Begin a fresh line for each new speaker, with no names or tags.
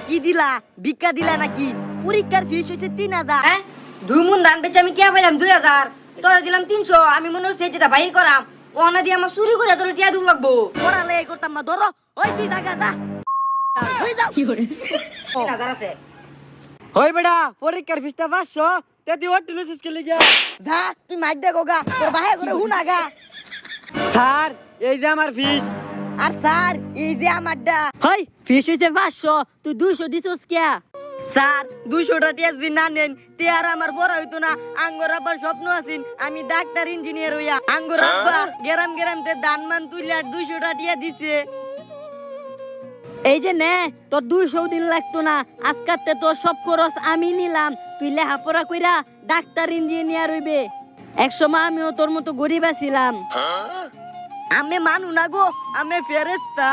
কি দিলা ভিক্ষা দিলা নাকি পরীক্ষার ফিস হইছে 3000
হ্যাঁ 2 মন ধান বেচে আমি টিয়া পাইলাম 2000 তোরা দিলাম 300 আমি মনে হচ্ছে এটা বাইর করাম ওনা দিয়ে আমার চুরি করে তোর টিয়া দুল লাগবো
পড়ালে করতাম না ধরো ওই তুই জায়গা যা হই যাও কি করে
3000 আছে
হই বেটা পরীক্ষার ফিসটা 500 তেতি ওটি লুচিস কে লিগা
যা তুই মাইর দে গোগা তোর বাহে করে হুনা গা
স্যার এই যে আমার ফিস
আর স্যার এই যে আমারটা হই ফিস হইছে 500 তুই 200 দিছস কিয়া স্যার 200 টা টিয়া যদি না নেন তে আর আমার বড় হইতো না আঙ্গর আব্বার স্বপ্ন আছিন আমি ডাক্তার ইঞ্জিনিয়ার হইয়া আঙ্গর আব্বা গেরাম গেরাম তে ধান মান তুইলে আর 200 টা টিয়া দিছে এই যে নে তোর 200 দিন লাগতো না আজকাতে তোর সব খরচ আমি নিলাম তুই লেখাপড়া কইরা ডাক্তার ইঞ্জিনিয়ার হইবে একসময় আমিও তোর মতো গরিব ছিলাম আমি মানু না গো আমি ফেরেশতা